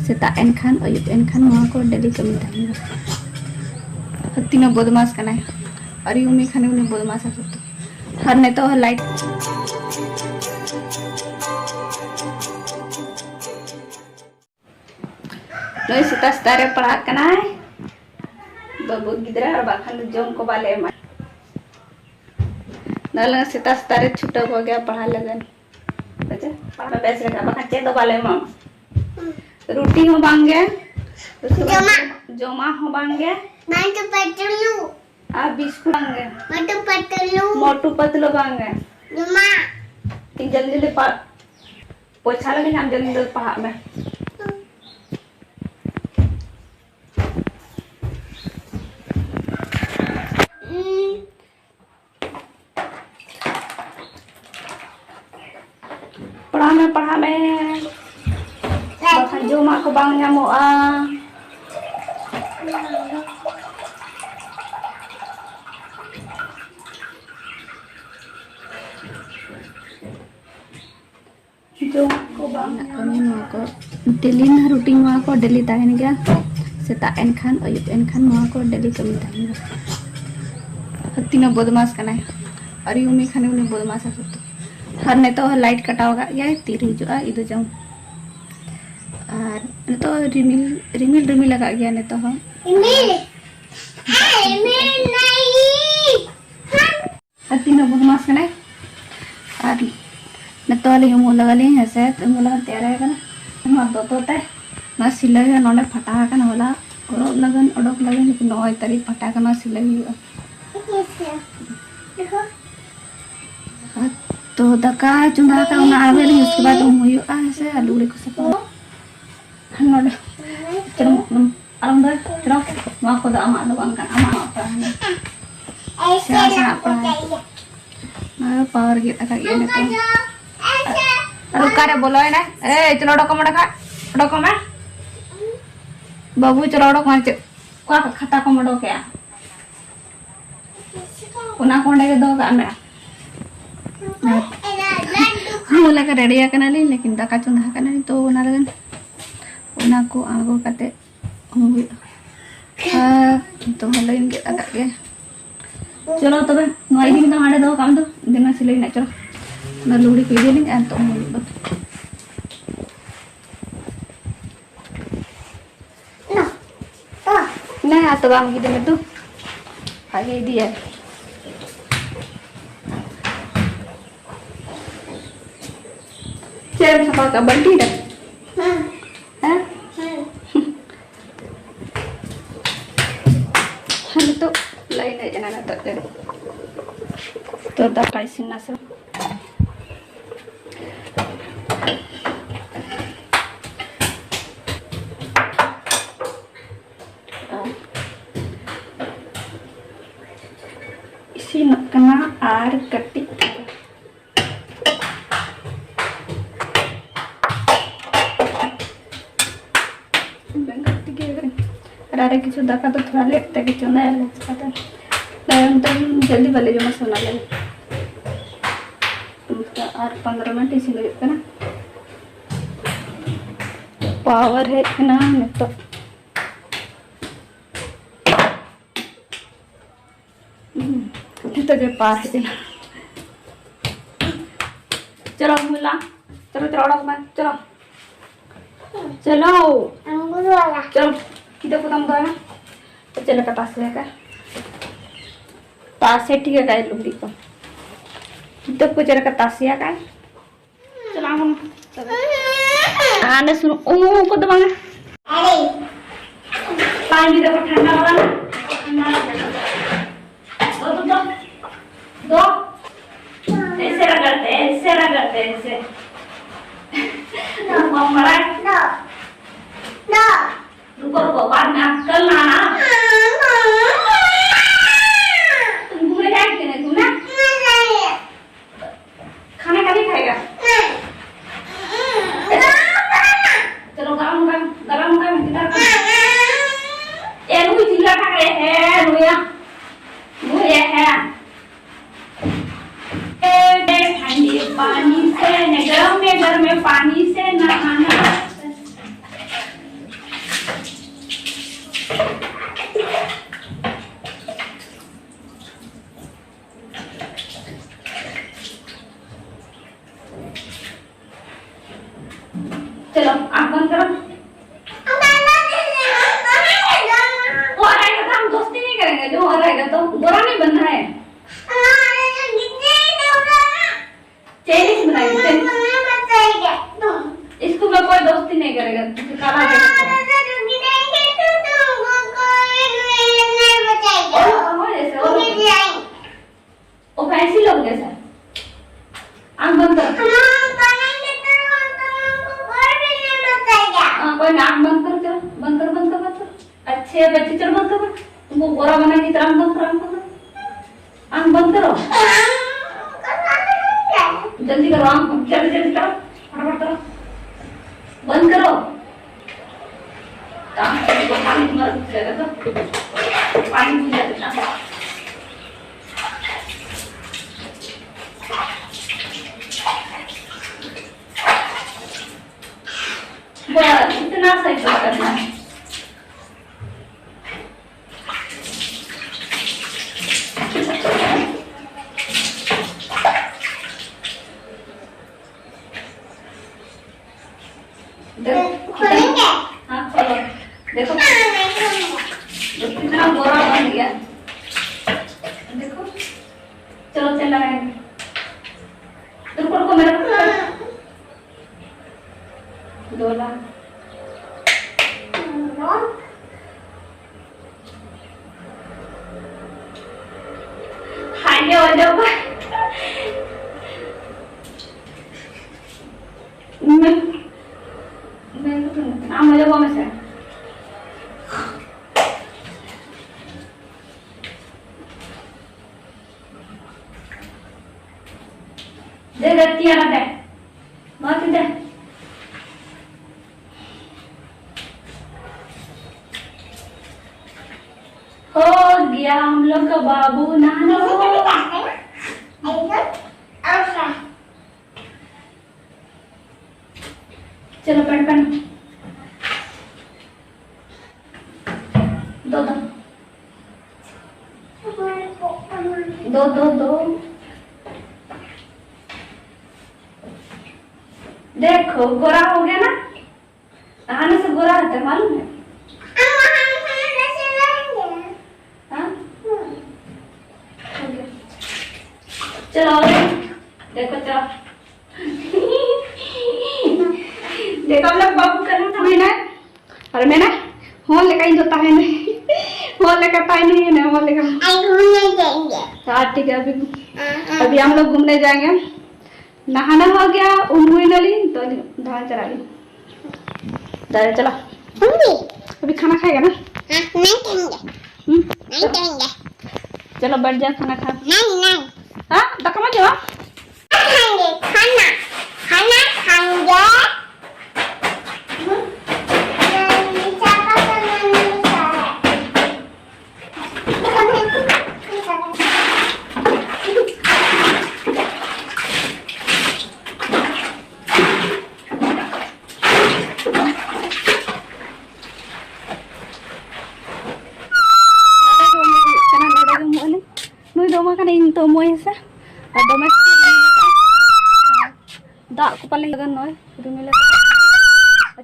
सेता एनखान अयुब एनखान वहाँ को डेली कमी तहन तीनों बदमाश कना और यूमी खाने उन्हें बदमाश है हर ने तो लाइट नई सेता स्टारे पढ़ा कना है बाबू गिदरा और बाखन जोन को बाले मा नल सेता स्टारे छुट्टा हो गया पढ़ा लगन बच्चा पढ़ा बेस रखा बाखन चे दो बाले मा रोटी हो बांगे जोमा हो बांगे मोटू पतलू आ बिस्कुट बांगे मोटू पतलू बांगे जुमा तीन जल्दी जल्दी पोछा लगे हम जल्दी जल्दी पढ़ा में पढ़ा में बाखन जोमा को बांग ᱧᱟᱢᱚᱜᱼᱟ जो को बांग को डेली ना रूटीन वहाँ को डेली तहन गया सेता एनखान अयुब एनखान वहाँ को डेली कमी तहन गया तीनों बदमाश कना और यूमी खाने उन्हें बदमाश है हर ने तो लाइट कटाव गया तीर हिजुआ इदो जाऊं और तो रिमिल लगा गया ने तो तीनों बदमाश कना और नतो ले हम लगा ले ऐसे तो लगा तैयार है कना हम दो तो ते ना सिलाई नोने फटा कना होला और लगन ओडक लगन नय तारीख फटा कना सिलाई देखो तो दका चुंदा का उना आवे उसके बाद हम हुई ऐसे आलू रे को सब नोडे चलो आराम दे चलो वहां को आमा दो बांग kan ama apa ऐसे apa ना पावर गे तका ये ने तो रुका रे बोलो है ना ए चलो डको में बाबू चलो डको में का खाता को मडो क्या उना कोंडे के दो का में हम लगा रेडी आकना ली लेकिन दाका चुंदा कना तो उना लगन उना को आगो काते हम तो हलइन के दाका के चलो तबे नई दिन तो हाडे दो काम दो दिन सिलाई ना चलो ना लुड़ी को दे लेंगे तो हम ना ना तो बाम की दे तू आगे दिया चल सफा का बंटी रे हां हम तो लाइन है जना तो दाका इसिना से इसी नकना आर कट्टी अरे किसी दाका तो थोड़ा लेट तक चुना है पता नहीं तो जल्दी वाले जो मसाला लगे और 15 मिनट इसी लगे ना पावर है ना नहीं तो जो पार है चलो मुला चलो मत चलो चलो किधर को दम दो तो चलो का पास लेकर तासे ठीक है गाय लुंगी को किधर को जरा का तासिया का चलो हम आने सुनो ओ को दबाना पानी देखो ठंडा वाला दो ऐसे रगड़ते ऐसे रुको बाद में कल लाना तुम घूमने जाएंगे ना घूमना खाने का नहीं खाएगा चलो गरम किधर ये रुई चिल्ला खा गए हैं रुया है ठंडे पानी से गरम में पानी से नहाना आँख बंद करो। वो आ रहेगा तो हम दोस्ती नहीं करेंगे, जो आ रहेगा तो बुरा नहीं बनना है। चेलिस बनाएंगे, स्कूल में कोई दोस्ती नहीं करेगा, काला वो फैंसी लोग जैसा। आँख बंद करो। कोई आँख बंद करो, चलो बंद करो, बंद करो, बंद करो। अच्छे बच्चे, चलो बंद करो। तुमको गोरा बनाएंगे तो आँख बंद करो, आँख बंद करो, आँख बंद करो, जल्दी करो, आँख जल्दी जल्दी करो, फटाफट करो, बंद करो। पानी तुम्हारा तो पानी पी जाता। इतना सही करना है। हाँ चलो देखो कितना गोरा बन गया, देखो। चलो चल लगाएंगे, रुको मेरा 2 lakh ada apa? Ama apa mas? Deh tiara deh, mati deh. हो गया हम लोग का बाबू नाना। चलो पेन पेन दो दो दो दो दो। देखो गोरा हो गया ना, नहाने से गोरा होता है, मालूम है? चलो देखो, चलो देखो हम लोग बाबू करना था मैंने, और मैंने हो लेकर ही होता है नहीं, हो लेकर पाए नहीं है ना, हो लेकर घूमने जाएंगे। हाँ ठीक है, अभी हम लोग घूमने जाएंगे। नहाना हो गया, उम्र नली तो धान चला ली, दादा चला अभी खाना खाएगा ना? नहीं खाएंगे। चलो बैठ जाओ खाना खा। नहीं हाँ तो कमा जाओ, खाएंगे खाना, खाना खाएंगे। Kan ini tomo ya domestik dak ko paling lagan noy rumila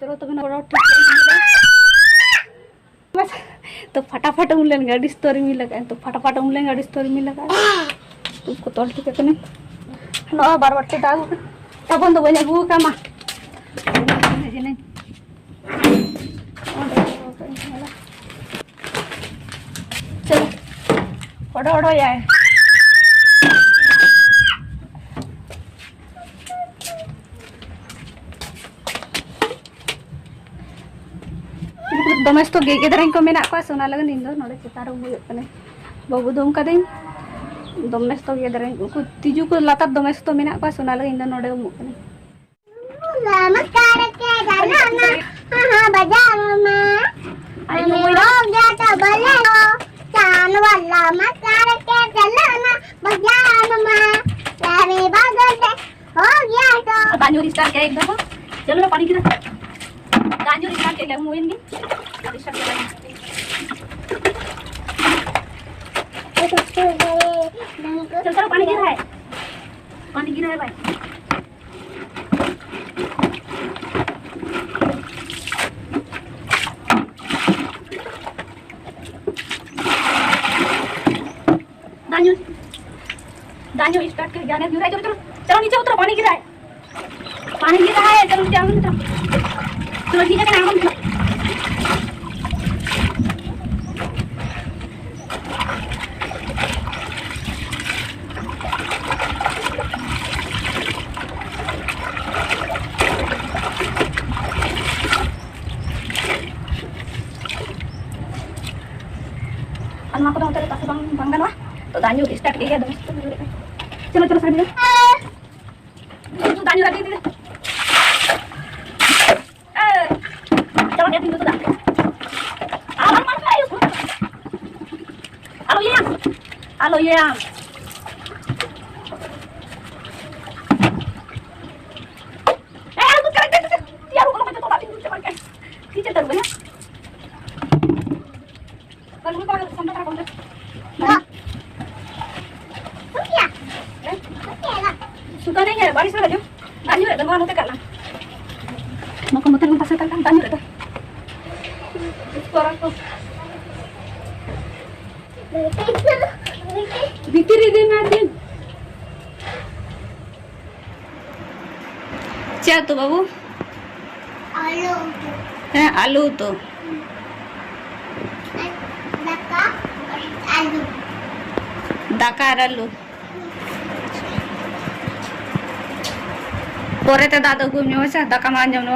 चलो तो बिना बड़ा ठीक बस तो फटाफट उमलेन गाड़ी स्टोरी में लगा, तो फटाफट उमलेन गाड़ी स्टोरी में लगा उसको तोड़ ठीक है नो बार बार ते दाग तब तो बने गु का मा चलो ओडो ओडो यार दोमेस तो गेदरें को मेना को सोना लगन इन दो नोडे चितार हुयो कने बाबू दोम कदें दोमेस तो गेदरें को तिजु को लातार दोमेस तो मेना को सोना लगन इन दो नोडे उमु कने नमस्कार के जाना ना हां बाजार में आई लोग जाता भले हो चान वाला नमस्कार के चलना बाजार में लारे बाजार हो गया तो पानी रिस्टार्ट किया एकदम। चलो ना पानी की गांजो रिस्टार्ट के ले मुइन दी चल चलो पानी गिरा है, पानी गिरा है भाई। दानियो स्टार्ट कर जाने गिरा है। चलो चलो चलो नीचे उतरो, पानी गिर रहा है, चलो नीचे आओ, चलो ठीक है ना हम। Alma ko daw talaga sa bang ganwa. To danyo start kaya daw. Chalo chalo sa dito. Tu danyo lagi dito. Chalo dia dito dah. Alam man kayo. Halo Yang. Halo Yang. Aku sekarang dito. Tiaro ko lang ito natin dito kan. Dito tayo ba? Kalau ko sampai ka kontra. Sophia. Sophia lah. Suka नहीं है बारिश वाला जो दानी रहता है वहाँ होते करना मौका मतलब में पसंद करता दानी रहता इसको रखो बिक्री दिन ना दिन क्या तो बाबू Alu. है आलू तो Daka. Alu. दाकार आलू पोरे ते दादा घूमने वैसे दाका मान जाओ ना